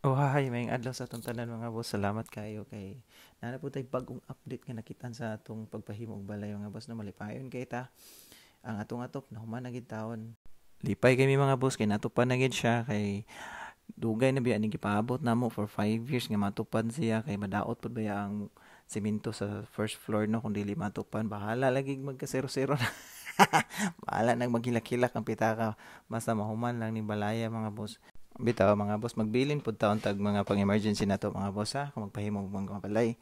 Oh, hi, may adlaw sa atong tanan mga boss. Salamat kayo kay nana po tay bagong update nga nakitan sa atong pagpahimo og balay mga boss na malipayon kay ta. Ang atong atop na human na gid taon. Lipay kami mga boss kay natupad na gid siya kay dugay na biya ning gipaabot namo for 5 years nga matupad siya kay madaot pud baya ang semento sa first floor no kung dili matupad bahala lagi magka 0-0 na. Bahala nang maghilak-hilak ang pitaka basta mahuman lang ni balaya mga boss. Bitaw mga boss, magbilin pud taon tag mga pang-emergency na to mga boss ha, kung magpahimo og mga balay.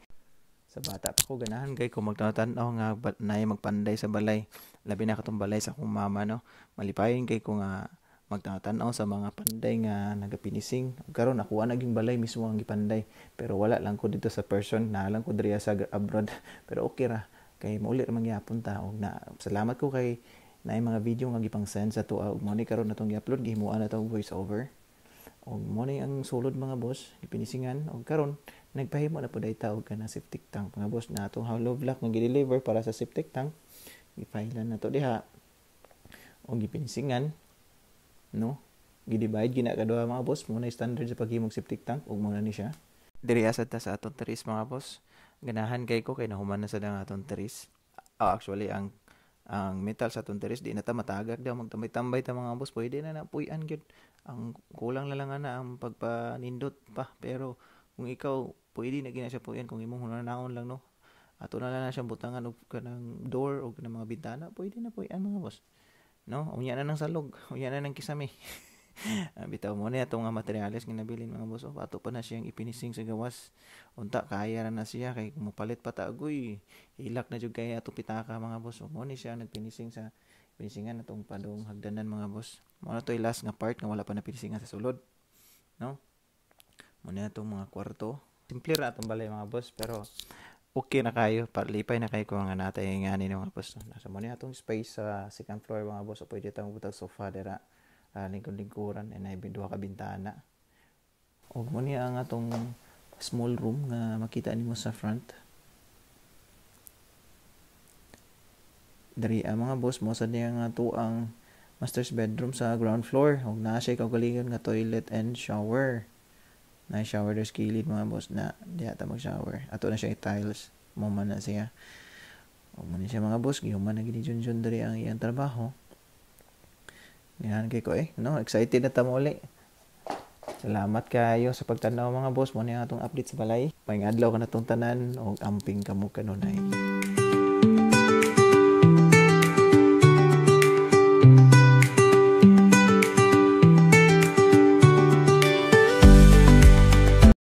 Sa bata pa ko ganahan kay kung magtanaw nga naay magpanday sa balay. Labi na katong balay sa akong mama no. Malipayon kay ko nga magtanaw sa mga panday nga nagapinising. Karon nakuha naging balay mismo ang gipanday. Pero wala lang ko dito sa person, na lang ko diri sa abroad. Pero okay ra kay mauli ra man gyapon ta og na salamat ko kay naay mga video nga gipang send sa tuwa ug mo ni karon natong gi-upload gihimuan na tong voice over. Og mo ni ang sulod mga boss, ipinisingan og karon nagpahimo na pud ta og kana septic tank mga boss na atong hollow block nga gi-deliver para sa septic tank. Gipailan na to diha og gipinisingan no. Gidivide gina kaduha mga boss mo na standard sa paghimog septic tank ug mo na ni siya. Diri asad ta sa aton teres mga boss. Ganahan kay ko kay nahuman na sa aton teres. Actually ang metal sa atong teres di na ta matagak daw magtambay-tambay ta mga boss pwede na napuy-an gyud ang kulang na lang ana ang pagpanindot pa pero kung ikaw pwede na gina siya puyan kung imong hunanaon lang no ato na lang na siyang butangan og kanang door og kanang mga bintana pwede na puyan mga boss no unya na ng salog unya na ng kisame. Bitaw mo na itong mga materyales nga nabilin mga boss. Ato pa na siyang ipinising sa gawas. Unta, kaya na siya. Kay mupalit pa ta. Agoy, hilak na dyan kaya ato pitaka mga boss. Mo ni siya nagpinising sa pinisingan na itong padong hagdanan mga boss. Mo na ito last nga part nga wala pa na pinisingan sa sulod. No? Mo na itong mga kwarto. Simple ra itong balay mga boss. Pero okay na kayo. Parlipay na kayo kung nga natay nga ni mga boss. Nasa mo na itong space sa second floor mga boss. O pwede itong butag sofa dira lingkod-lingkuran and ay duha ka bintana og mo niya ang atong small room nga makita nimo sa front diri ang mga boss mo sa niya nga tuang master's bedroom sa ground floor og naa siya kaugalingon nga toilet and shower na shower there's kilid mga boss na diha ta mag shower ato na siya tiles mo man na siya og mo ni siya mga boss gihuman na gid Junjun diri ang iyang trabaho. Yan kay ko no, excited na ta mo uli. Salamat kayo sa pagtanaw mga boss mo ni atong update sa balay. Paing adlaw ka na tong tanan og amping kamo kanunay.